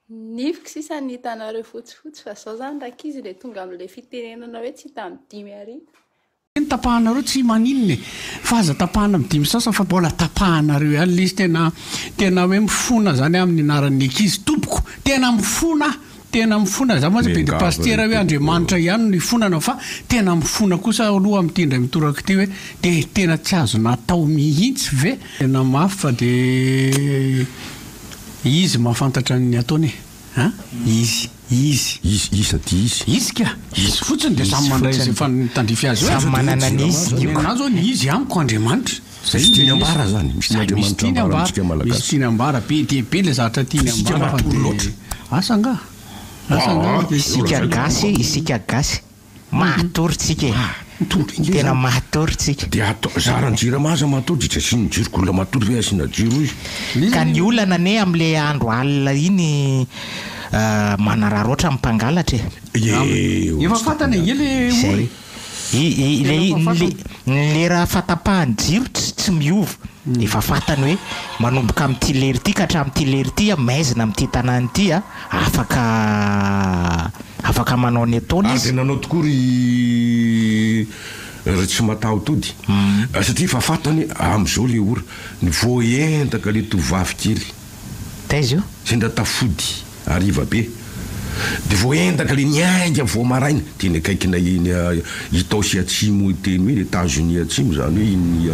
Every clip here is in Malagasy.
Nifiko sisa ny hitanareo fotsifotsy fa zao zany rakizy le tonga am'le fitenenana hoe tsy hitany 5 arivo. Ny tapahanareo tsy maninona fa aza tapahana amin'ny 5 sasa fa mbola tapahanareo ihany le izy tena hoe mifona zany amin'ny anaran'ny ankizy tompoko tena mifona za moa be de pastiera hoe Andriamanitra ihany ny fonana fa tena mifona kosa aloha amin'ny tindra mitoraka ity hoe de tena tsy azo natao mihitsy ve tena mafy fa de izy mahafantatra ny ataony ha izy ka izy fotsiny de samy mandray izay tandrify azy samy manana n'izy nazo izy amiko Andriamanitra zay tiany ambara zany misy Andriamanitra misy tiany ambara be de be le zavatra tiany ambara fa de asanga isika gasy matoritsika tena matoritsika de atao zaran-jiramaza matory tsy asiny jiroko olona matory ve asina jiro izy ka ny olana ne am'le andro alina iny manararoatra ampangalatra efa fatana ele le raha fatapahany jiro tsy miova efa fatany hoe manomboka amin'ty lery ty ka hatramin'ty lery ty maizina amin'ty tanàny ty afaka manao ny ataony izy nanao tokory tsy mataotody satria fa fatany am'izao le ora ny voentaka le tovavy kely taizy io sendra tafody ariva be de voentaka le niainga vo maraina teny akaikina iny itao sy atsimo teny hoe États-Unis atsimo zany hoe iny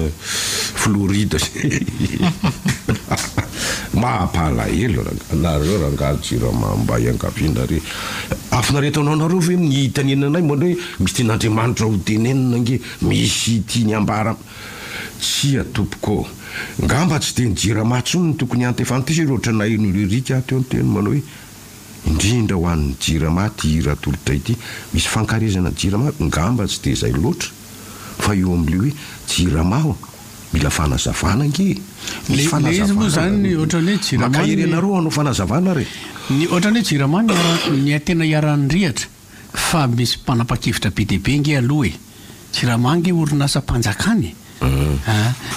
Floride mampalahelo nareo rangahy Jirama mba iankaviana re afinaretanao anareo ve nitanenanay moa hoe misy ten'Andriamanitra ho tenenina nge misy tiany ambara tsy atompoko ngamba tsy teny Jirama tsony tokony antefantisa roatra na ino lirika teo ny teny manao hoe indrindra ho an'ny Jirama ty ratolotra ity misy fankarezana Jirama ngamba tsy de zay loatra fa eo am'le hoe Jirama mila fanazavana nge misy fanazavana moa zany ohatran'ny Jirama makaherenareo anao fanazavana re ny ohatran'ny Jirama ny tena iaran'ny rihatra fa misy mpanapa-kevitra be deaibe nge aloha Jirama nge orinasa mpanjakany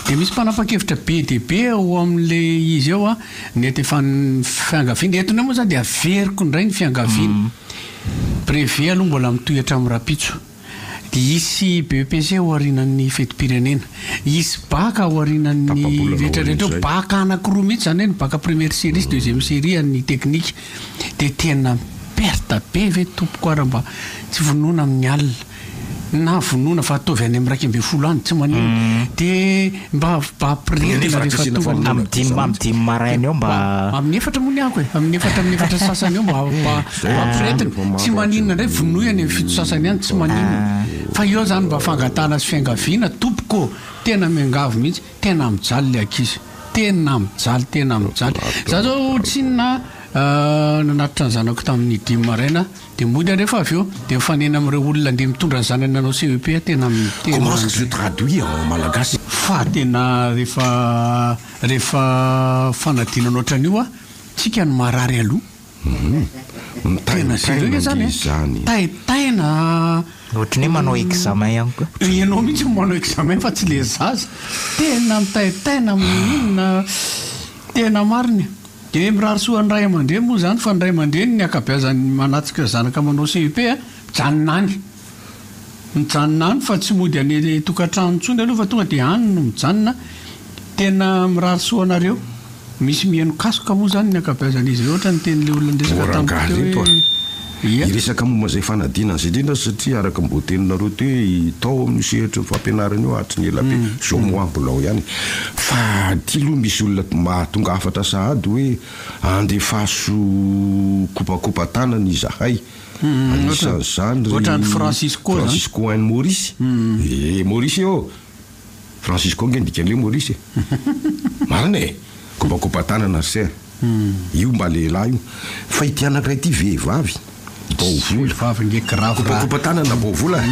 de misy mpanapa-kevitra be deaibe ao am'le izy ao ny efa fiangaviana etony moa zany de averiko indray ny fiangaviana prévé aloha mbola mitohatra amin'ny rapitso de isy BEPC ao arinan'ny fetim-pirenena isy baka ao arinan'ny rehetrarehetra baka anankiroa mihitsy zany hoe ny baka première série sy deuxième série ny teknika de tena perta be ve tompoko ara mba tsy vonoina amin'ny alina na vonoina fa ataovy any amin'ny 12 any tsy manino de mba ampiretina rehefa tonga amin'ny maraina eo mba amin'ny efatra mony ako amin'ny efatra sasany eo mba ampiretina tsy maninona ndray vonoy any amin'ny fito sasany any tsy maninona fa eo zany mba fangatana sy fiangaviana tompoko tena miangavy mihitsy tena mijaly le ankizy tena mijaly za zao tsinona nanatitra ny zanako tamin'ny 10 maraina de mody rehefa avy eo de mifanena amin'ireo olona nde mitondra ny zanany nanao CEP tena comment se traduit en malagasy fa tena rehefa fanadinana ohatran'io tsika ny marary aloha tena sérieux zany taitaina ohatrany hoe manao examen ihany koa ianao mihitsy manao examen fa tsy le zaza tena mitaitaina amin'inona tena mariny de mirary soan'ny ray aman-dreny moa zany fa ny ray aman-dreny ny akabeazany manatsika zanaka manao CEP mijanonany fa tsy mody any tokantrano ntsony aloha fa tonga de any no mijanona tena mirary soanareo misy mihaino kasoka moa zany ny akabeazan'izy ohatra ny tenyle olona ndresaka tamin'y iresaka momba zay fanadinana zay indrindra satria araka mboteninareo te tao amin'ny sehatra fampianarana eo atry ny elabe zao moambolao ihany fa ty aloha misy olona mahatonga afatra sahady hoe andefaso kopakopa-tanany izahay anisan'izany ohatran'ny Francisco any Maurice Maurice eo Francisco nge ndikan'le Maurice marina kopakopa-tanana ser io mba lehilahy io fa ity anankiray ty vehivavy kopakopa-tanana baovola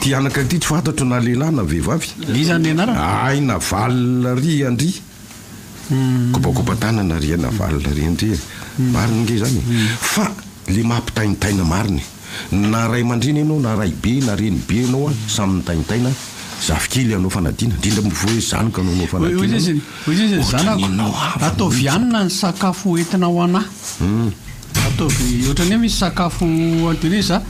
ty anankiray ty tsy fantatro na lehilahy na vehivavy ay na valina ry andry kopakopa-tanana ry na valina ry andry marina nge zany fa le mampitainitaina mariny na ray aman-dreny ianao na ray be na reny be ianao samy mitainitaina zafikely anao fanadina indrindra mivoe zanaka anao fanadina zanako ataovy anina ny sakafo entina ho anahy ataovy ohatrany hoe misy sakafo antonisa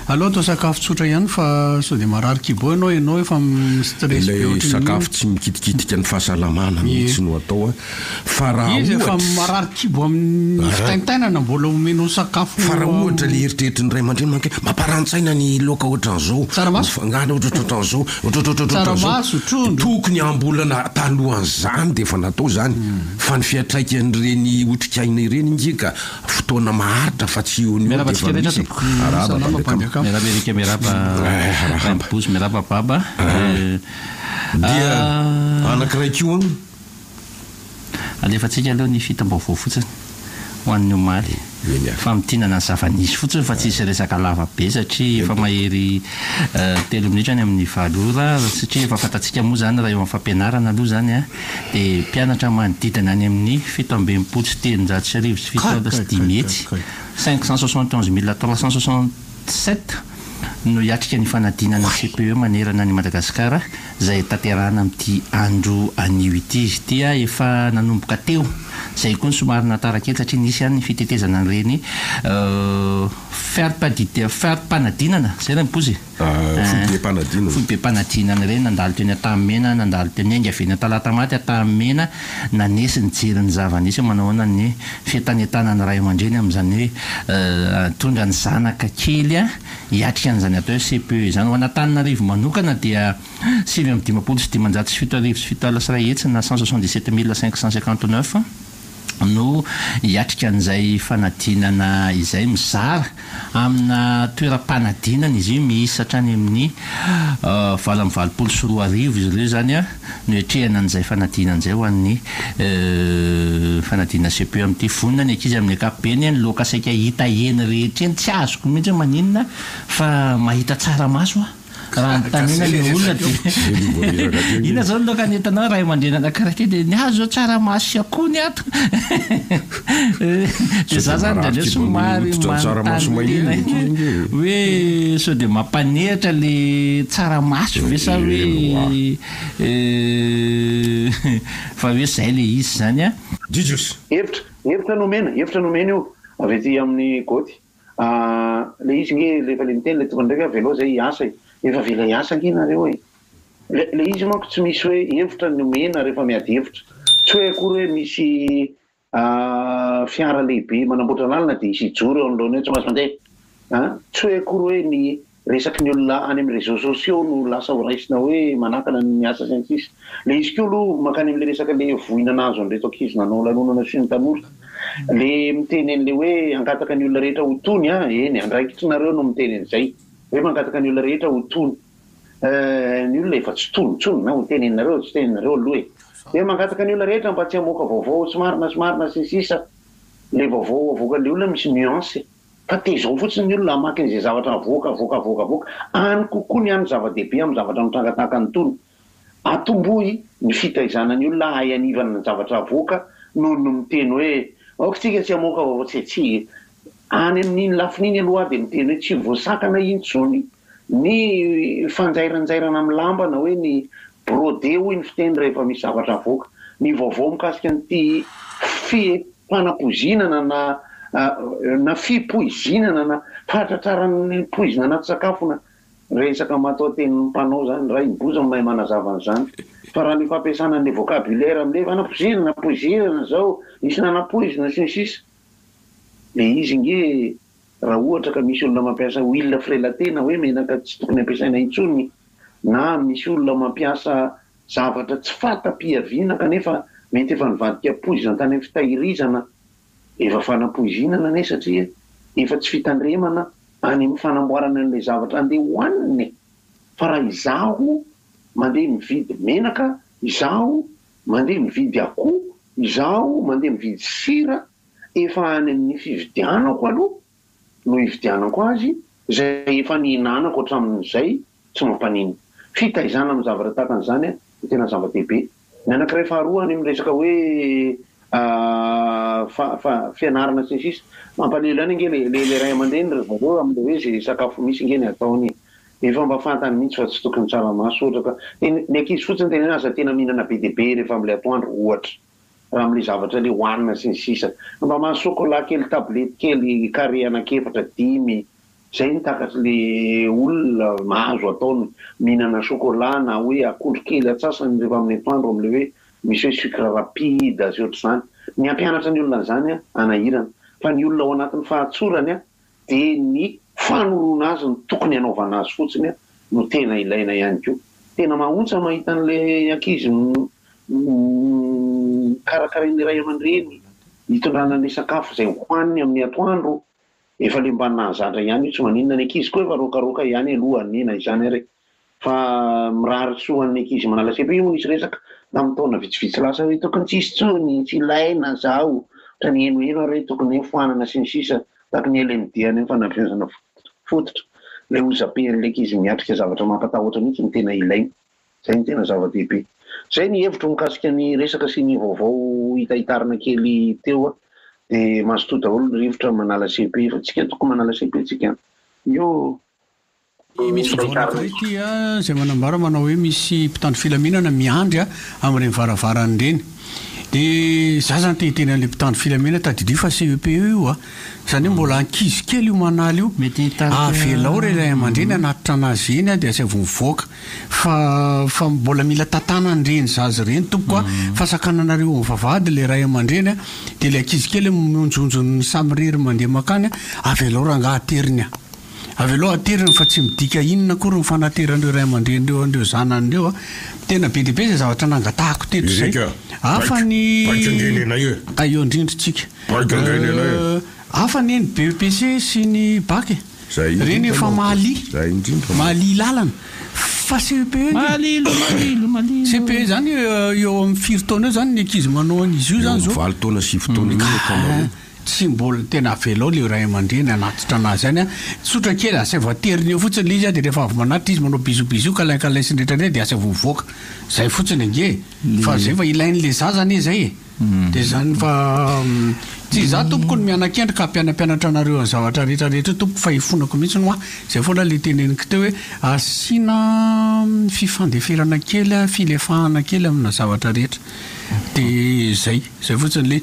aloha atao sakafo tsotra ihany fa sao dia marary kibo ianao efa stress be ilay sakafo tsy mikitikitika ny fahasalamana mihitsy no atao fa raha izy efa marary kibo amin'ny fitaintainana mbola omeno sakafo fa raha ohatra le eritreritry ny ray aman-dreny manke mamparan-tsaina ny loka ohatran'izao tsaramaso fangana ohatraohatran'izao tsaramaso trondro tokony ambolana talohan'izany dia efa natao zany fa ny fiatraikan'ireny otrikaina ireny ingika fotoana maharitra fa tsy eo ny Amerika merapa Rampus merapa baba dia anankiray koa alefatsika aloha ny fitam-baovao fotsiny ho an'ny omaly fa mitinana ny zava-nisy fotsiny fa tsisy resaka lava be satria efa mahery 3 minitra any amin'ny valora satria efa fatatsika moa zany raha eo amin'ny fampianarana aloha zany a dia mpianatra manodidina any amin'ny 720 sy 307 sy 571 no hiatrika ny fanadinana CPE manerana ny Madagasikara izay tanterahana amin'ity andro anio ity izy dia efa nanomboka teo izay koa ny somary natarakely satria nisy ihany ny fitetezana an'ireny fiarim-panadinana zay na mipozy foibe mpanadinana ireny nandalo teny Antanomena nandalo teny Aingaveny talata maty Antanomena nanesy ny jeriny zava-nisy manahoana ny fientanetana ny ray aman-dreny amin'izany hoe tondra ny zanaka kely hiatrika an'izany atao hoe CPE izany ho an'Antananarivo manokana dia 7,500 sy 7,7 sy ray hetsy na 177 559 no hiatrika an'izay fanadinana izay mizara amina toeram-panadinana izy io miisa hatrany amin'ny 20,4 sy 2 arivo izy ireo zany no hiatrehana an'izay fanadinana izay ho an'ny fanadinana CPE amin'ity vonona ny ankizy amin'ny ankapobeny ny loka saika hita eny rehetra eny tsy azoko mihitsy maninona fa mahita tsara maso raha nytanina le olona dia ina zao loka ny entanao raha aman-dreny anankiray dia ny azo zao tsara maso sy akoho ny ato dia za zany dra somary manontany hoe sao dia mampanehitra le tsaramaso ve sa hoe fa hoe zay le izy zany a jijos hevitra nomena io avy ety amin'ny goty le izy nge lefa le miteny le tokony ndraika veloa zay hiasa efa vela hiasa nginareo e le izy manko tsy misy hoe hevitra nomena rehefa miady hevitra tsy hoe akory hoe misy fiara lehibe manamboatra lalina dia isy ijoro eo anoloana hoe tsy mahazo mandeha tsy hoe akory hoe ny resaky ny olona any amin'ny réseaux sociaux no lasa ho raisina hoe manakana ny asa sy ny sisa le izy keo aloha makany amin'le resaka le vohinana azo an'ireto ankizy nanao lanonana sy ny tanora le miteny an'le hoe angataka ny olona rehetra ho tony eny andraikitrynareo no miteny an'izay hoe mangataka ny olona rehetra ho tony ny olona efa tsy tonitsony na ho teneninareo tsy teneninareo aloha dia mangataka ny olona rehetra mba tsy hamoaka vaovao somarina sy ny sisa le vaovao avoakan'le olona misy nuance fa tezao fotsiny ny olona amaky n'izay zavatra avoaka any kokoa ny any zava-dehibe amin'ny zavatra mitrangataka ny tony atombohy ny fitaizana ny olona hay anivana ny zavatra avoaka noho no miteny hoe aokatsika tsy hamoaka vaovao tsy any amin'iny lafin'iny aloha dia miteny hoe tsy voasakana intsony ny fanjairanjairana amin'ny lambana hoe ny brode hoy ny fiteny rehefa misy zavatra avoaka ny vaovao mikasika nyity fipanapoizinana na fipoizinana na fahatratrarany poizina anaty sakafona resaka matao tenin'ny mpanao zany raha imboza mahay manazavana fa raha ny fampiasana ny vocabulaire amin'le fanapoizinana poizinana zao isy nanapoizina sy ny sisa le izy nge raha ohatra ka misy olona mampiasa huile frelatena hoe menaka tsy tokony ampiasaina intsony na misy olona mampiasa zavatra tsy fata-piaviana kanefa mety efa nivadika poizina tany amin'ny fitahirizana efa fanapoizinana ne satria efa tsy fitandremana any amin'ny fanamboarana an'ilay zavatra andeha hoaniny fa raha izaho mandeha mividy menaka izaho mandeha mividy akoho izaho mandeha mividy sira efa any amin'ny fividianako aloha no hividianako azy zay efa nihinanako hatramin'izay tsy mampanino fitaizana amin'ny zavatra takan'izany tena zava-dehibe ny anankiray faharoa any amin'ny resaka hoe fianarana sy ny sisa mampalelo any nge le ray aman-dreny revareo amin'le hoe zay sakafo misy nge ny ataony efa mba fantany mihitsy fa tsy tokony tsaramaso ohatra ka ny ankizy fotsiny tena aza tena mihinana be dia be rehefa amin'ilay atoandro ohatra raha am'le zavatra le hoanina sy ny sisa mba mahasokola kely tablety kely carré anakefatra 5 zay ny takatry le olona mahazo ataony mihinana sokola na hoe akondro kely atsasany rehefa amin'ny atoandro am'le hoe misy hoe sucre rapide sy ohatr'izany ny ampianatra ny olona zany anahirana fa ny olona ao anatin'ny fahatsorany dia ny fanoloana azy ny tokony anaovana azy fotsiny no tena ilaina ihany koa tena mahontsa mahita an'le ankizy karakarain'ny ray aman-dreny hitondrana ny sakafo izay hohaniny amin'ny atoandro efa le mba nahazatra ihany io tsy maninona ny ankizy koa efa rokaroka ihany alohanina izany ary fa miraritsoan'ny ankizy manala sepe io misy resaka tamin'ny taona vitsivitsy lasa hoe tokony tsisy tsony tsy ilaina zao ohatra ny enoeno ary tokony foanana sy ny sisa taky ny LMD-any fanavozana fototra le ozapen'le ankizy miatrika zavatra mampatahotra mihitsy ny tena ilaina zay ny tena zava-dehibe zay ny hevitro mikasika ny resaka sy ny vaovao hitahitarina kely teo dia mazotoa daholo ny rivotra manala CP fa tsika tokony manala CP tsika io misy vaovao ty zay manambara manao hoe misy mpitandro filaminana miandry amin'ireny varavarany ireny dia za zany tehiteny an'le mpitandro filamina tadidio fa CEPE io zany hoe mbola ankizy kely io manaly io avelao ray aman-dreny anatitra anazy eny dia asy vomivoaka fa mbola mila tatanany reny zazy reny tompoka fa sakananareo mivavady le ray aman-dreny dia le ankizy kely mionjonjony samy rery mandeha makany avelao ranga ateriny avelao ateriny fa tsy midika inona kory ny fanateran'ireo ray aman-dreny reo andreo zanan'ireo tena be dehibe zay zavatra nangatahako teto zay afa ny eo indrindritsika afa ny eny BEPC sy ny bac reny efa mahaly lalana fa CPE CPE zany eo amin'ny 4 taona eo zany ny ankizy manao an'izy io zany zao 7 taona 9 taona tsy mbola tena avelao le ray aman-dreny anatitra anazy zany tsotra kely asy voateriny eo fotsiny le izy dia rehefa avy manatitra izy manao bisobiso kalaikalay sy ndraitrandray dia asy vomivoaka zay fotsiny ange fa zay fa ilain'le zazany zay dia zany fa tsy za tompoko ny mianan-kendry ka mpianampianatra anareo ny zavatra rehetrarehetra tompoko fa hifonako mihitsy no zay foana le teneniko teo hoe asiana fifandeferana kely filefahana kely amina zavatra rehetra dia zay fotsiny le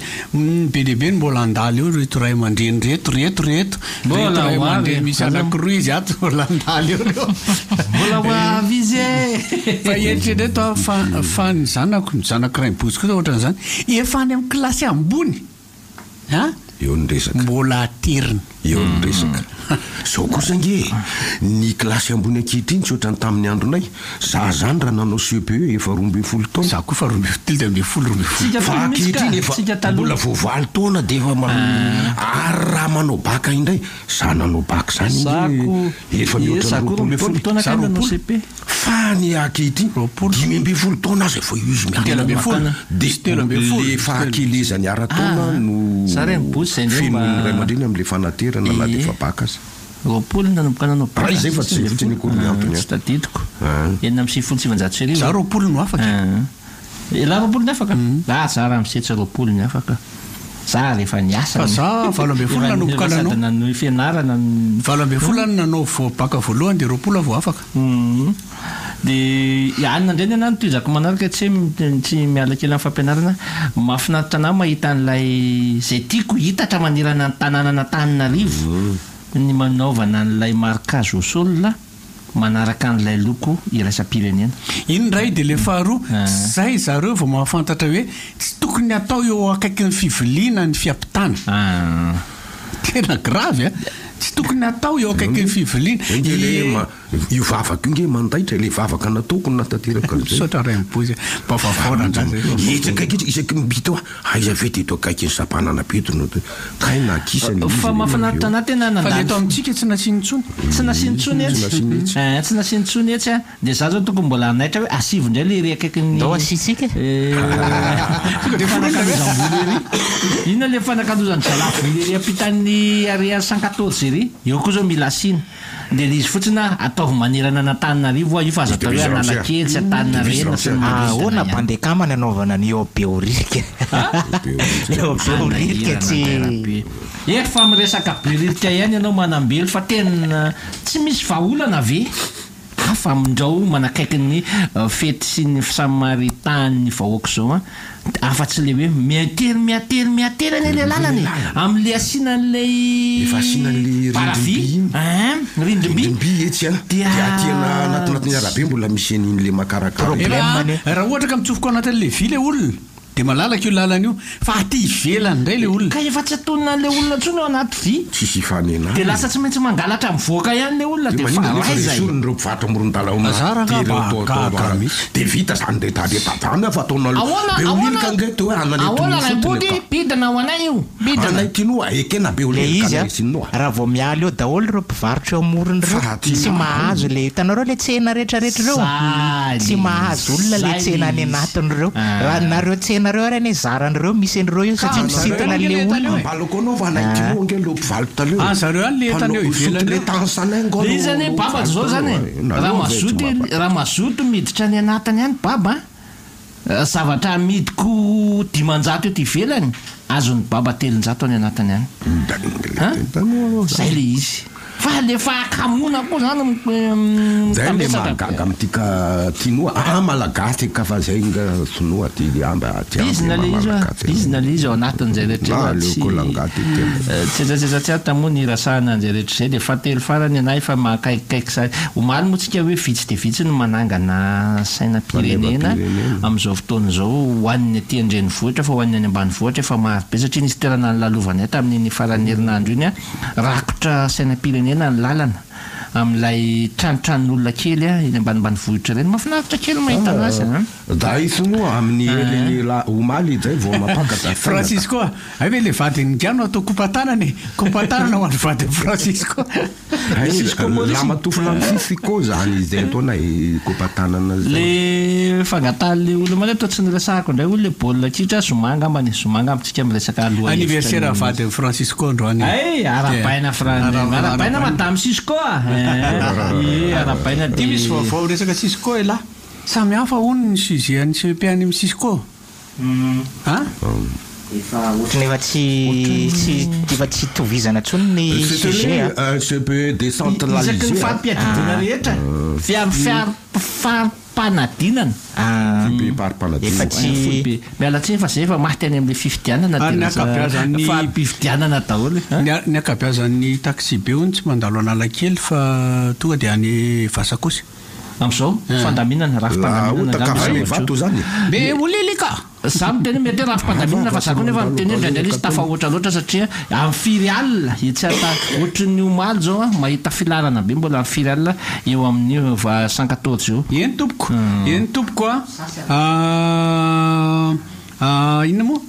be dehibe ny mbola andaly eo reto ray aman-dreny reto ray aman-dreny misy anankiroa izy ato mbola andaly eo reo mbola hoavy izy fa eritrereto fa ny zanako ray miboziko ohatra n'izany efa any amin'ny kilasy ambony eo ny resaka mbola ateriny eo ny resaka zao kosa nge ny kilasy ambony ankehitriny tsy ohatrany tamin'ny andronay za zany raha nanao CPE efa 12 taona za koa fa 12 fa ankehitriny efa mbola voavaly taona dia efa ary raha manao baka indray za nanao baka zany efa mihoatra 12 taona fa ny ankehitriny 12 taona azy efa izy le fahakelezany ara-taona no fenon'ny ray aman-dreny amin'le fanaterana na dia efa baka azy roapolo nanomboka nanao raha izay fa tsy fotsiny akory antony tsy tadidiko enina amin'ny 7 za roapolo no afaka la roapolo ny afaka za raha misetsy roapolo ny afaka za rehefa niasa fa za 8 nanomboka nanao fianarana 8 nanao baka voalohany dia roapolo avo afaka dia anina indray ny ana no toizako manaraka tsy miala kely amin'ny fampianarana mahafinaritra anao mahita an'ilay zay tiako hitatra manirana ny tanànana Antananarivo ny manaovana n'ilay marquage au sol manaraka an'ilay loko iraisam-pirenena iny ray dia le faharoa zay zareo vao mahafantatra hoe tsy tokony atao eo akaiky ny fiviliana ny fiampitana tena grave tsy tokony atao eo akaiky ny fiviliana io vavaka io nge mandaitra le vavaka nataoko ny natateraka sotra ray mibozy bavavona etsakaiky isaky mibita aiza ve teto akaiky ny sapanana petro kai na kisany fa mahafinaritra anahy tena fa le eto amintsika tsy nasinitsony tsy nasinitsony tsy nasinitsony etsy dia za zao tokony mbola anaitra hoe asivo indray le ry akaiky ny asitsika inona le fanakadozany jalafo le ry ampitan'ny ariary 114 ry eo koa zao mila asina dia izy fotsiny ataovy manerana na Antananarivo io fa azo atao hoe Analakely sy Antaninarenina sy ahoana mpandekamana anaovana ny eobeorika eobeorika tsy fa miresaka beririka ihany ianao manambely fa tena tsy misy vahaolana ve famondrao manakaiky ny fety sy ny fisamaritany vahoaka zao a afa-tsy le hoe miatery any le lalany am'le asianan'lay rindrim-by etsy a dia atiana anatinatiny arabe mbola misy an'in'le makarakara raha ohatra ka mitsofoka anatin'le vy le olona de malalaka io lalana io fa aty ivelany indray le olona ka efa tsy atonan'le olona tsony eo anaty vy tsisy fanena de lasa tsy maintsy mangalatra mivoaka ihany le olona de fahaizaysorony reo mpivarotra amoron-dala de vita zany de tadetavany fa ataonabeolilika nge to hoe ananybody bidina ho anay io anay tinoa ekena beolilikasinnoa raha vao miala eo daholo reo mpivarotra eo amorony reo tsy mahazo le hitanareo le tsena rehetrarehetra reo tsy mahazo olona le tsena any anatiny reo nareo tsena nareo arany zaran'ireo misy an'ireo io satria misintana le olona baloko anao fa anaikinao nge lo mpivaly taleo zareo any le etaneo ivelany le tansanango le izy zany babaka zao zany raha mazoto miditra ny anatiny any baba zavatra amidiko 500 eto ivelany azony baba 300 any anatiny any zay le izy fa le fahakamona koa zany zay le mahagaga am'tika tinoa malagasy ka fa zay nga sonoa ty amba bizina le izy ao anatin'izay rehetratsy tamoa ny rasahana an'izay rehetra zay de fatelo farany anay fa mahakaikikaiky sa omaly moa tsika hoe vitsy de vitsy no manangana sainam-pirenena am'izao fotoana zao hoaniny aty andrenivohitra fa hoaniny any ambanivohitra efa maro be satria nisy toerana ny lalovanay tamin'iny farany herinandro iny a rakotra sainam-pirenena ny lalana am'ilay tranotranon'olona kely a iny ambanimbany vohitra reny mahafinaritra kely mahita anazy da isonoa amin'ny omaly zay vao mapakata Francisco ay ve le vadiny gano atao kopatanany kopatanana ho an'ny vadiny Francisco lamatofona fisiko zany zay ataona kopatanana le fangatahale olo mane atao tsy niresahako indray olo le baolina kitra zomanga ambany zomanga amitsika am'resaka aloha anniversaire vadiny Francisco androany arabaina arabaina madame Cisco arabaina de misy vaovao resaka Cisco la samy hafa hono ny sujet ny CEP-any amin'ny Cisco efa ohatrany efa tsy tovizana tsony ny sujet CEP décentralisé isaky ny fampiadidina rehetra fiar-panadinana efa tsy mialatsiny fa zay efa maty any am'le fifidianana fampifidianana daholo ny akabiazan'ny taxi be ony tsy mandalo analakely fa tonga de any Vasakosy am'izao fandaminana rafi-pandaminanaavato zany be olilika za miteny mety hoe rafi-pandaminana fa za koa nefa miteny ndraindray izy tafahoatra loatra satria amin'ny firy alina etsy ata ohatry ny omaly zao a mahita filarana be mbola amin'ny firy alina eo amin'ny 114 io eny tompoko a inona moa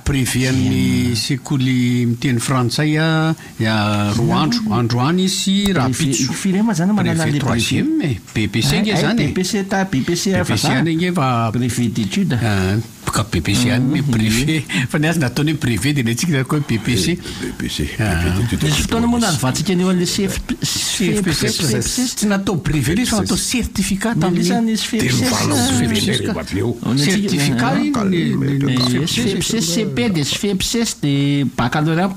privé amin'ny sekoly miteny frantsay roa andro any sy rapitso firema zany manala le troisième BPC nge zany BPC any nge fa privé d'étude ka BPC any me privé fa ny azy nataony hoe privé de netsika koa BPC izy fotoana moa nanyvantsika an'eo an'le CFPC tsy natao privé le izy fa natao certificat tam'izany izy certificat CP de FEPSS de baccalauréat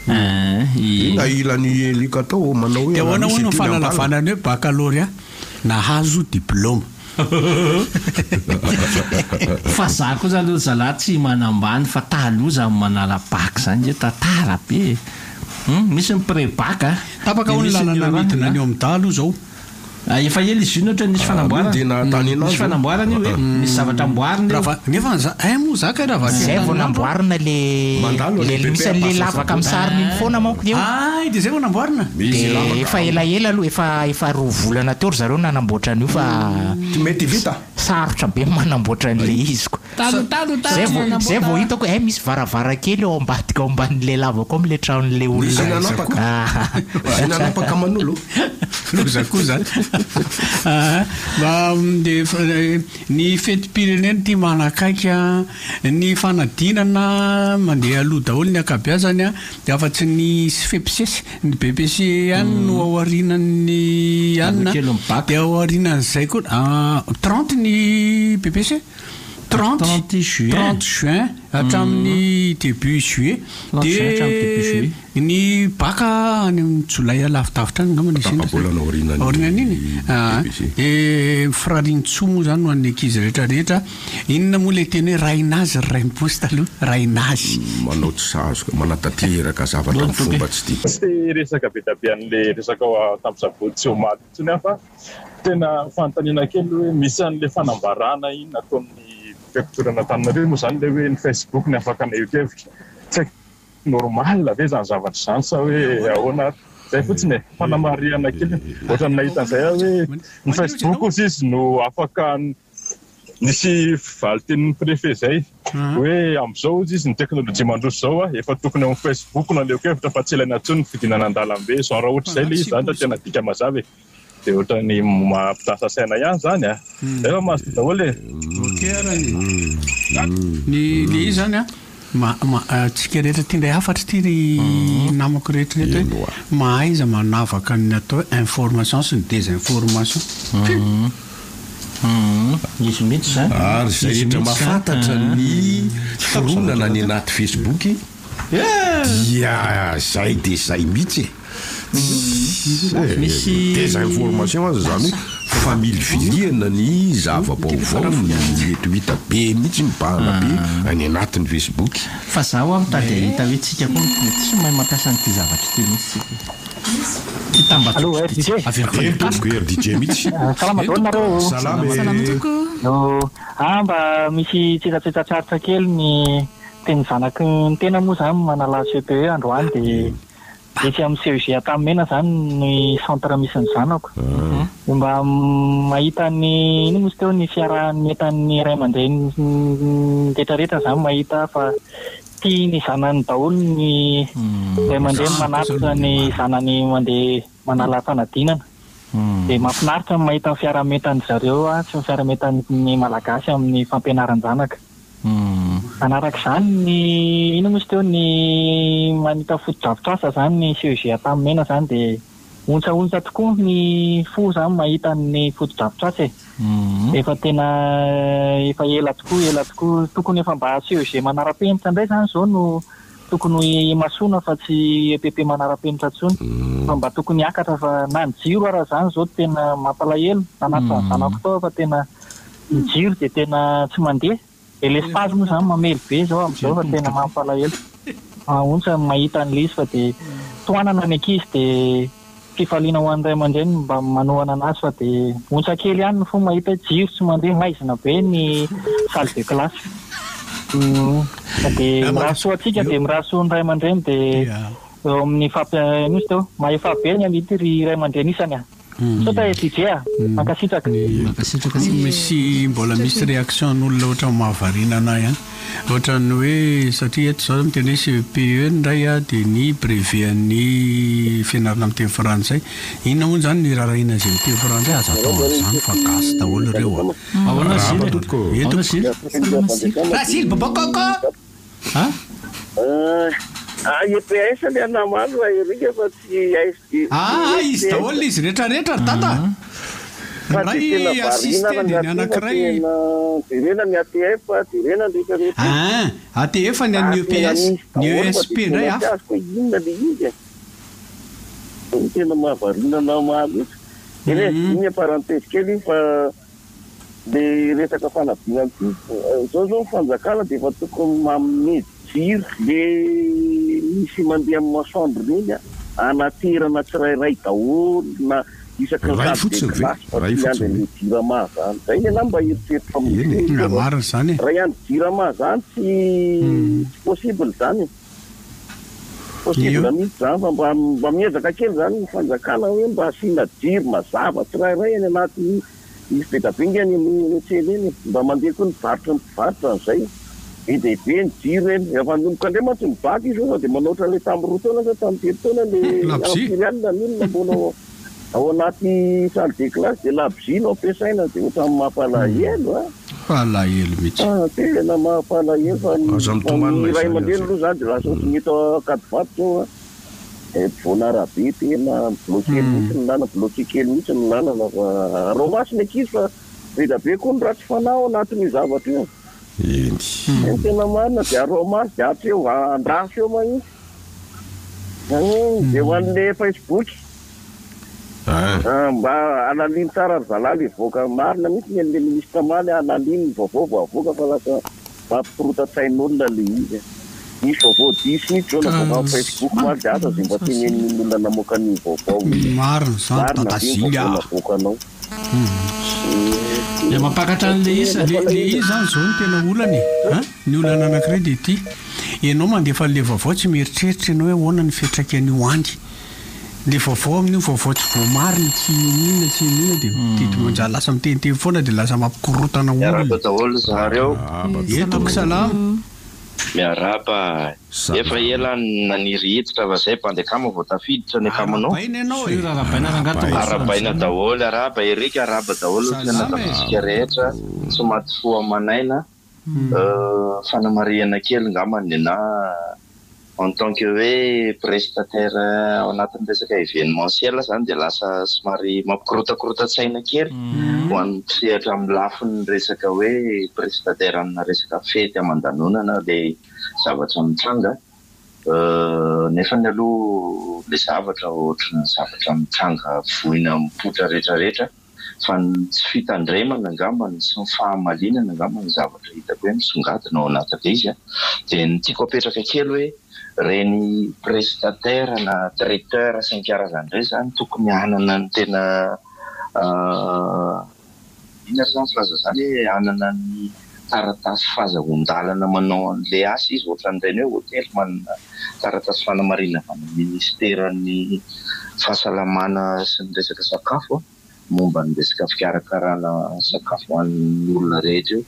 ihany ilany elika tao manao hoe ahoana hono fanalavanany hoe baccalauréat nahazo diplôme fa za koa zany aloha zalahy tsy manambany fa taloha za manala bac zany je tatara be misy ny pré-bac tapaka hono lalana midina ny eo amin'ny dalo zao efa ely izy io ohatra nisy fanamboarananisy fanamboarana io hoe misy zavatra amboarina nefa moa zaka raha zay vao namboarina le misy an'le lavaka amin'ny sariny iny foana manko eo de zay vao namboarina de efa elaela aloha efa roa volana teo ry zareo nanamboatra an'io fa mety vita sarotra be manamboatra an'le izy ko zay vao hitako misy varavarakely eo ambadika ao amban'le lavaka ao am'le tranon'le olonanapaka manolo lozakoza de ny fetim-pirenena ty manakaiky ny fanadinana mandeha aloha daholo ny akabiazany de afa-tsy ny FEPSS ny BPC any no aorinan'ny anina de aorinan'zay koa 30 ny BPC 30 juin hatramin'ny début juillet dia ny baka any amin'ny jolay alavidavitra any ngambana izyorignan'iny firarinitsoa moa zany no an'ny ankizy rehetrarehetra inona moa le teny hoe rainazy raimposta aloha rainazy manao tsy sazoka manatateraka zavatra ny fomba tsy dia resaka be dabe an'le resaka tamin'ny sabotsy tsy homaty tsony afa tena fanontaniana kely hoe misy an'le fanambarana iny nataon'ny prefecture-na Antananarivo moa zany le hoe ny Facebook ny afaka nahiokevitra tsy normal ve zany zavatra zany sa hoe ahoana zay fotsiny fanamariana kely ohatra nahita an'izay hoe ny Facebook ozy izy no afaka nisy valitenin'ny préfet zay hoe amin'izao izy izy ny teknôlôjia mandroso zao efa tokony amin'ny Facebook naleokevitra fa tsy ilaina intsony ny fidinana an-dalambe so raha ohatra izay le izy zany tena dika mazava dia ohatra ny mampidasa saina ihany zany efa mahazo daholo ny izy zany tsika rehetra tiandray hafatra ty ry namako rehetrarehetra hoe mahaiza manavaka ny atao information sy ny désinformation izy mihitsy zany ary zay rehetra mahafantatra ny fironana ny anaty Facebook dia zay dia zay mihitsy désinformation azy zany hoe family viliana ny zava-baovao mety hita be mihitsy mibahana be any anatin'ny Facebook fa zaho a mitady ahita hoe tsika koa tsy mahay mampiasa nyity zavatra ty mihitsy DJ mihitsy mba misy tsetsatsatratratra kely ny teny zanaky ny tena moa zany manala CPE androany dia etsy amin'ny CEG tamena zany ny centre misy ny zanako mba mahita ny ino mozy teo ny fiara-metan'ny ray aman-dreny rehetrarehetra zany mahita fa tia ny zanany daholo ny ray aman-dreny manatitra ny zanany mandeha manala fanadinana dia mahafinaritra mahita ny fiara-metany zareo sy ny fiara-metan'ny malagasy amin'ny fampianaran-janaka anaraka izany ny ino mozy teo ny manita foto-dravitrasa zany ny CEG tamena zany dia ontsaontsa tokoa ny fo zany mahita ny foto-dravitrasa efa tena efa ela tokoa tokony efa mba CEG manara-penitra indray zany zao no tokony masona fa tsy EPP manara-penitra tsony fa mba tokony hiakatra fa na ny jiro ara zany zao tena mampalahelo anaty zanako tao fa tena ny jiro dia tena tsy mandeha l'espace moa zany mamely be zao amin'izao fa tena mampalahelo ontsa mahita an'le izy fa dia toanana ny ankizy dia fifaliana ho an'ny ray aman-dreny mba manohana anazy fa dia ontsa kely ihany fo mahita jiro tsy mandeha maizina be ny salle de classe dia mirahasoa atsika dia mirahasoa ny ray aman-dreny dia eo amin'ny misy teo mahefahabeany amity ry ray aman-dreny isany sota DJ mankasitraka misy mbola misy réaction n'olona ohatra mahavariana anay ihany ohatrany hoe satria eto zao miteny hoe CPE ndray dia ny brevet ny fianarana amin'ny teny frantsay inona moa zany ny raharaina izay miteny frantsay azo atao an'izany fa gasy daholo ireo Rasily babakoko EPS le anamalo erika fa tsy ASD izy daholo izy rehetrarehetra ry tata ray assisteny ny anankiray direna ny ATF direna rehetrarehetra ATF ny an'ny EPS ny ESP ndray hafa inona le izy tena mahavariana namalo iny iny parenthèse kely fa le resaka fanabinana ty zao fanjakana dia efa tokony mamehy jiro le misy mandeha amin'ny masoandro reny anaterana tsirairay daholo na isaky ny le jirama zany zay ny ana mba eritreritro marina zany raha ihany jirama zany tsy possible zany possible mihitsy zany fa mba miezaka kely zany ny fanjakana hoe mba asiana jiro mazava tsirairay any anaty misy be dabenga any amin'ny tsena eny mba mandeha koa ny varotra ny mpivarotra an'izay be ny jiro eny efa nomboka indray mantsy mivaky izy fa dia manoatra le tamin'ny roa taona sa tamin'ny telo taona le ampirianina n'inona mbola ao anaty salle de classe dia labozia no ampiasaina dia ohatra mampalahelo palahelo mihitsy tena mampalahelo fa ny ray aman-dreny aloha zany dia lasa ohatra mety akadivato zao vonarabe tena bloqué mihitsy ny lana bloqué kely mihitsy ny lalana fa romasy ny ankizy fa be da be koa ny ratsy fanao anatin'ny zavatra io tena marina dia romasy diatra eo andraso eo mahitsy dia ho an'le Facebook mba alaliny tsara ry zalaly voaka marina mihitsy an'le ministra maly alaliny vaovao avoaka fa lasa mampikorotatsain'olona le izy misy vaovao diso mihitsy zao na voaka Facebook maly dia asa zay mba tenen'olona namoaka ny vaovao marina zany tatazily voakanao de mampakatra an'le izy zany zao ny tena olany ny olana anankiray dia ty ianao mandefa le vaovao tsy mieritreritra ianao hoe ahoana ny fiatraika an'io andy le vaovao amin'io vaovao tsy voamarina tsy inona dia titimanja lasa miteniteny foana dia lasa mampikorotana miaraba daholo zareo etoko salama miaraba efa ela naniry hiditra fa zay mpandekama vao tafiditra ny akamanao arabaina daholo araba erika araba daholo tena tafisika rehetra tsy maty foa manaina fanamariana kely ngamany na en tant que hoe prestataire ao anatin'ny resaka événementiel zany dia lasa somary mampikorotakorotatsaina kely ho an'ny mpisehatra amin'ny lafiny resaka hoe prestataire amina resaka fety aman-danonana dia zavatra mitranga nefa ny aloha le zavatra ohatrany zavatra mitranga voina mipotra rehetrarehetra fa tsy fitandremana angambany sy ny fahamalinana angambany zavatra hitako hoe misongadina ao anatin'le izy dia ny tiako apetraka kely hoe reny prestataire na traiteur sy ny karazany rey zany tokony hanana ny tena ina ry zany filaza zany hoe hanana ny taratasy fahazahon-dalana manao an'le asa izy ohatran'ireny hoe hotely manana taratasy fanamarina fa ministeran'ny fahasalamana sy ny resaka sakafo momba ny resaka fikarakarana sakafo an'ny olona rehetra eo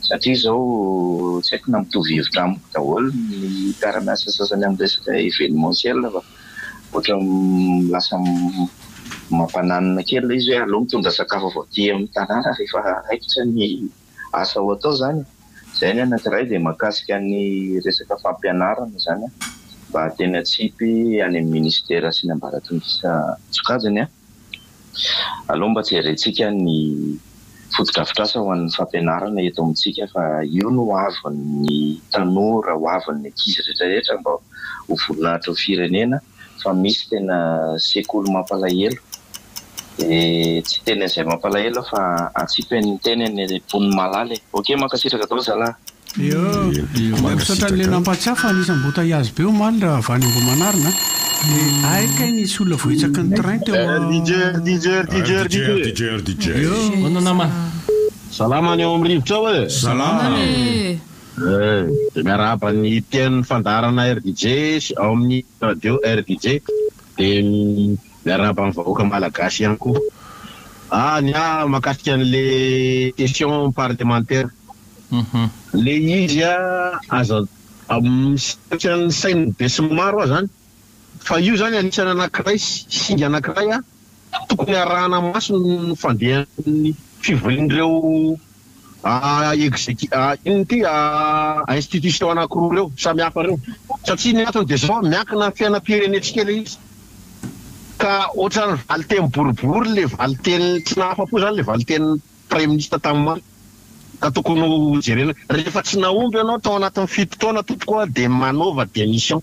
satria zao tsy haiko na mitovy hevitra amiko daholo ny mpiara-miasa sasany amin'ny resaka événementiel fa ohatra lasa mampananina kely le izy hoe aloha mitondra sakafo avao aty amin'ny tanàna rehefa raikitra ny asa ho atao zany zay ny anankiray dia mahakasika ny resaka fampianarana zany mba tena tsipy any amin'ny ministera sy ny ambaraton'isa tsokajany aloha mba tsy herentsika ny fotodrafitrasa ho an'ny fampianarana eto amintsika fa io no avan'ny tanora ho avan'ny ankizy rehetrarehetra mba ho voninahitra ho firenena fa misy tena sekoly mampalahelo tsy tena izay mampalahelo fa atsipy ny teny ny poniny malaly ok mankasitraka tao zalahy misaotra n'le nampatsiafa anisam-bota iazy be o maly raha avany mbo manarina aika nisy olona vohitsaka ny train teo nama salama ny ao amin'ny rivotra ao e salama dia miarahaba ny tian'ny fandarana RDJ ao amin'ny radio RDJ dia miarahaba amin'ny vahoaka malagasy ihany koa ny mahakasika an'le question parlementaire le izy aza misitra ny sainy be sy maro zany fa io zany anisany anankiray singa anankiray tokony arahana maso ny fandehan'ny fivolin'ireo institution anankiroa reo samy hafa reo satria ny atony dia zao miankina fiainam-pirenetsika le izy ka ohatrany valiteny boribory le valiteny tsy nahafa-po zany le valiteny premier ministre tamin'ny ka tokony ho jerena rehefa tsy naomby ianao tao anatin'ny fito taona tompoko dia manaova démission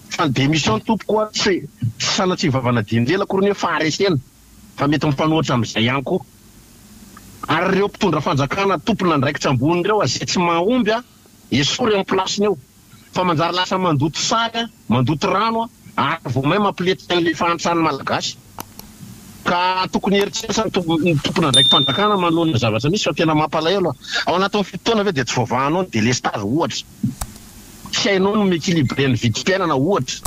fa ny démission tompoko tsy sanatsivavana dinjela korony hoe faharesena fa mety mifanohitra amin'izay ihany koa ary ireo mpitondra fanjakana tompona ndraikitra ambony ireo azay tsy mahomby esory amin'ny plasiny eo fa manjary lasa mandoto saka mandoto rano ary vao may mampilety an'le fahantrany malagasy ka tokony eritseritsany tompona ndraiky fanjakana manoloana zavatra misy fa tena mampalahelo ao anatin'ny fitoana ve dia tsy voavahanao ny délestage ohatra tsy hainao no miéquilibré ny vidim-piainana ohatra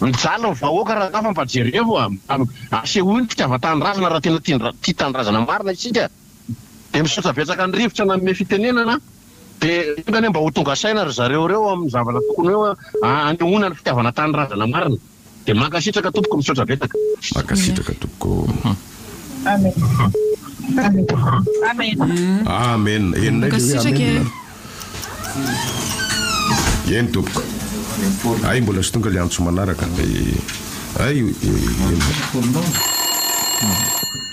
mijaly ny vahoaka raha nafa mpajerevo asehoy ny fitiavan-tanindrazana raha tena tia tanindrazana marina isika dia misaotra betsaka ny rivotra na me fitenenana dia ngany mba ho tonga saina ry zareo reo amin'ny zavatra tokony hoe anehoana ny fitiavana tanindrazana marina dia mankasitraka tompoko misaotra betsaka mankasitraka tompoko amen enonay eny tompoko ay mbola sy tonga le antso manaraka ay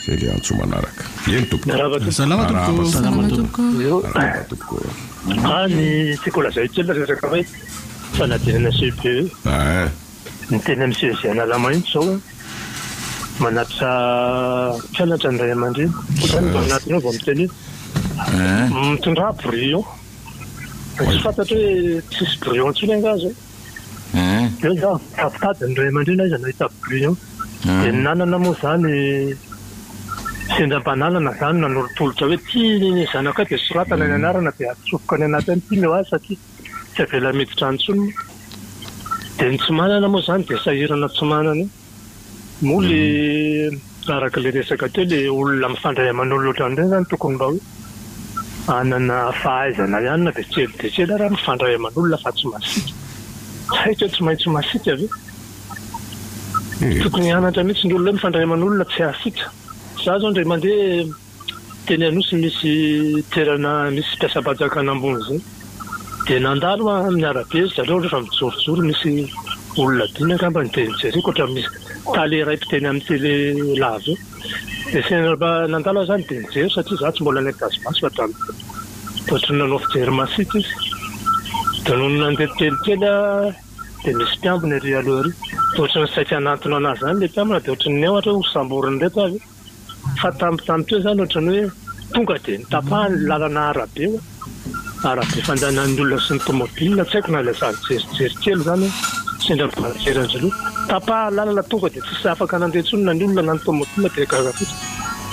zay le antso manaraka eny tomposalamatompo ny tiako lazay kely resaka hoe fanadinana CPE ny teny amin'ny CGN Alamaintso zao manatra mpianatra ny ray aman-dreny otrany manatiny vao miteny mitondra brouillon tsy fantatro hoe tsisy brouillon ntsony angazy eo za tapitady ny ray aman-dreny aiza nahita brouillon dia ny nanana moa zany sendram-panalana zany nanolotolotra hoe tia zanaka dia soratana ny anarana dia atsofoka ny anatiny tia meo azy satria tsy avela miditra antsony dia ny tsy manana moa zany dia sahirana tsy manana moly araka le resaka teo le olona mifandray aman'olona ohatran'ireny zany tokony mba hoe anana fahaizana ihany na dia tsely dia tsely raha mifandray aman'olona fa tsy masika haiko tsy maintsy masika ave tokony hianatra mihitsy ny olona hoe mifandray aman'olona tsy asika za zao ndray mandeha teny anosy misy toerana misy mpiasa-pajakana ambony zay dia nandalo amin'ny arabe zareo rehefa mijorojoro misy olona dimy angamba ny tenijereko ohatra misy tale iray mpiteny amin'ny tele lava eo dia senaba nandalo zany dia nijery satria za tsy mbola ny gasibasy fa ohatrany nanao fijery masika izy dia noho nandeha kelikely dia misy mpiambina ery aloha ery dia ohatrany saika anatona anazy zany le mpiambina dia ohatrany ny ohatra hoe samboriny reto avy fa tampotampo eo zany ohatrany hoe tonga dia nitapahany lalana arabe arabe fandanan'ny olona sy ny tomobile tsy haiko na lazany jerijery kely zany sendram-panajery azy aloha tapaha lalana tonga dia tsisy afaka nandehantsony na ny olona na ny tomobile dia gagafotsy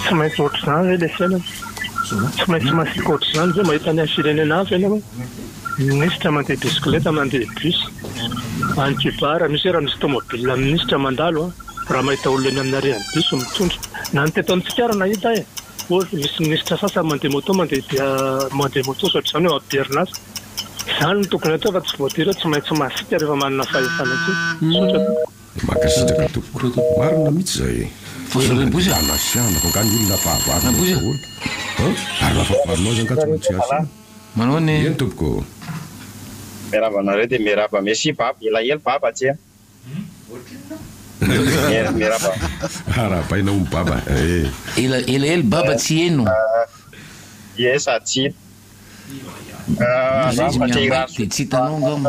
tsy maintsy ohatr' zany hoe le fiainana tsy maintsy masika ohatr' zany zay mahita ny firenena hafa ianao ministra mandeha bisikileta mandeha bus any Cuba misy raha misy tomobile ministra mandalo raha mahita olona eny amin'ny arean'ny bus mitondra na ny teto amin'ny fikara nahita ohatra misy ministra sasany mandeha moto ohatr' zany eo ampierinazy zany ny tokony atao fa tsy voatery tsy maintsy masika rehefa manana fahefana makasitraka tompoko marina mihitsy zay anasianako nga ny olona fahavarina ary lafafarinao zany ka tsy asi manao ny eny tompoko miarabanareo dia miaraba mesy baba elaela baba tsy miaraba arahabaina omby baba elaela baba tsy eno esa tsy tsy hitanao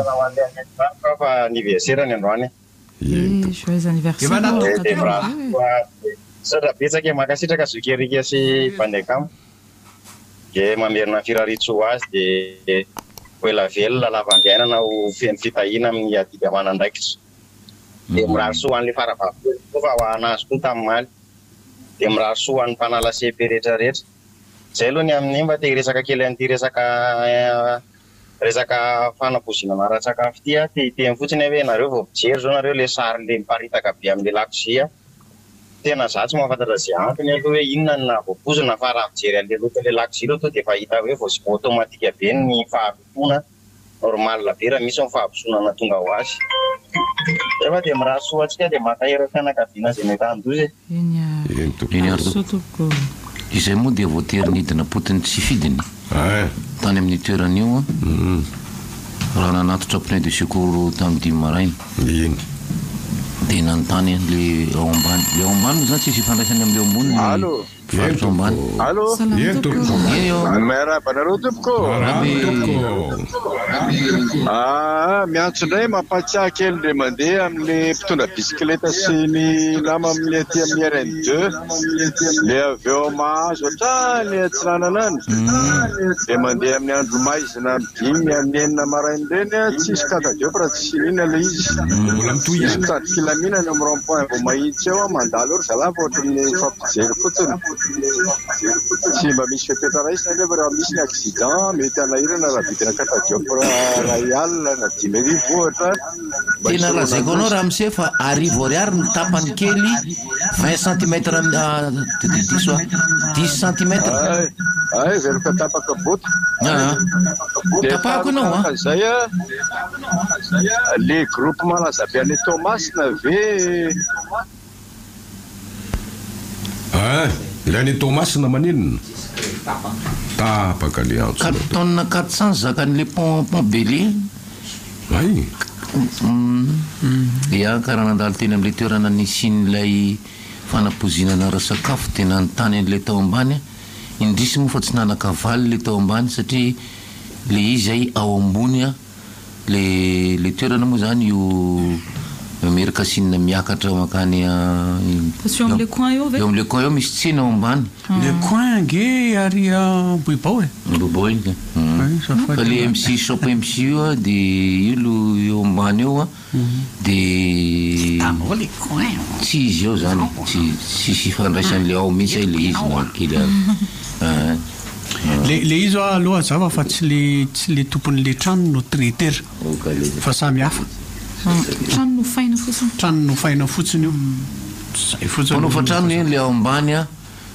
fa anniversaire ny androany joyeux anniversaire satra betsaka makasitraka zokerika sy bandekam dia mamerina firaritso ho azy dia oela velona lavandiainana ho feny fitahina amin'ny adidy amanandraikitra dia mirarosoa an'le faravavy fa ho anazy koa tamin'ny maly dia mirarosoa an'ny mpanala CP rehetrarehetra zay aloha ny amin'ny mba te resaka kely an'ity resaka fanabozina maratsakafo tia teny fotsiny hoe nareo vao mijery zao nareo le sary le miparitaka be amin'le lakozia tena za tsy mahafantatra zay antony aloha hoe inona ny nahavoabozina fa raha mijery an'le loka le lakozia loha to dia fa hita hoe vao automatika be ny faharotona normal be raha misy ny fahabosonana tonga ho azy zay fa dia mirahasoa atsika dia makahera fianakaviana zay mety andozy izay moa dia voatery nidina potiny tsy fidiny tany amin'ny toeran'io raha nanatotra pneu de secours tamin'ny dimy maraina dia nanontany le ao ambany le ao ambany moa zany tsisy ifandraisany amin'le ambony faritra ambany miarabanareo tompoko miantso indray mampatsiahy kely le mandeha amin'le mpitondra bisikileta sy ny nama amin'ny aty amin'ny RN2 le avy eo mahazo hatrany atsinanana any dia mandeha amin'ny andro maizina midimy amin'ny enina maraina ireny tsisy kakadio fa raha tsy inona le izy isy mitady filaminana amin'ny rond-point vao mahitsy eo mandalo ory zalahy fa ohatran'ny fampijery fotsiny tsy mba misy fepetraraisina nefa raha misy ny accident mety anahirana raha vidina kakadio raha alina na 10,000 ohatra tena raha zay koa anao raha mise fa arivo ariary ny tapany kely 20 centimetre diso 10 centimetre ay veroka tapaka bota tapahako anao zay le groupe malaza be any Thomas na ve ilany Thomas na maninona tapaka le antso 4 tonnes 400 zakan'le pont Bélier ay ia karaha nandalo teny amin'le toerana nisin'ilay fanapozinana ra-sakafo tena nytany an'le tao ambany indrisy moa fa tsy nanakavaly le tao ambany satria le izy ay ao ambony a le toerana moa zany io Amerika Sinina miakatra makany eo am'le coin eo ve eo am'le coin eo misy tsena ao ambany le coin ge ary boibao e boibao iny fa le MC shop MC io a de io lo eo ambany eo a de le coin tsy izy eo zany tsy fandraisan'le ao mihitsy le izy nankely le izy aloha zava fa tsy le tompon'le trano no traiteur fa samy hafa trano nofaina fotsiny trano nofaina fotsiny io zay fotsiny fanofa trano iny le ao ambany a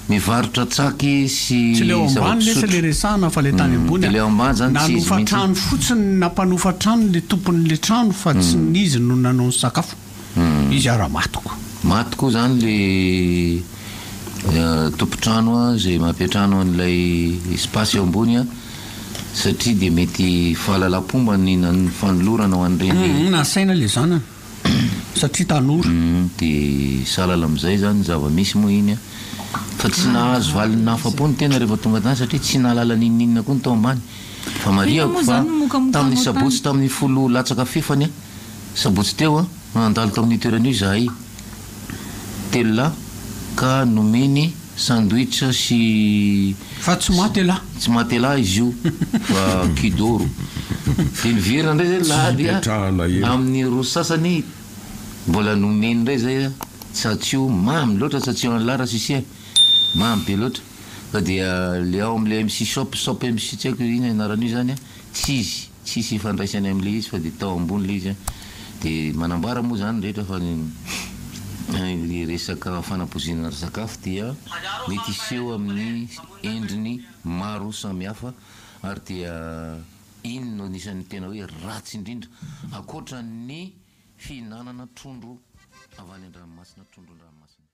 mivarotra tsaky sy tsy le ao ambany lesa le resahana fa le tany ambony le ao ambany zany na nofa trano fotsiny nampanofa trano le tompon'le trano fa tsy nizy no nanao ny sakafo izy ara matoko zany le tompotrano a zay mampiatrano an'ilay espace eo ambony a satria de mety fahalalam-pomba ny fanolorana ho an'ireny nasaina le zanany satria tanora de salala am'izay zany zava-misy moa iny a fa tsy nahazo valina afa-po ny tena rehefa tonga tany satria tsy nahalala ninninona koa ny tao ambany fa mariako fa tamin'ny sabotsy tamin'ny folo latsaka fefany a sabotsy teo a nandalo tamin'ny toeran'io zahay telo lahy ka nomeny sandwich sy fa tsy matela izy io fa kidoro de niverina ndray zay lahady amin'ny roa sasany mbola nomeny ndray zay satsio mamy loatra satsio any lara sisia mamy be loatra fa dia le ao am'le MC shop MC tsy haiko iny anaran'io zany a tsisy ifandraisany am'le izy fa de tao ambony le izy de manambara moa zany rehetra fa resaka fanapozinana sakafo dia mety iseho amin'ny endriny maro samihafa ary dia iny no anisan'ny tena hoe ratsy indrindra akoatra ny fihinanana trondro avy any an-dranomasina trondron-dranomasina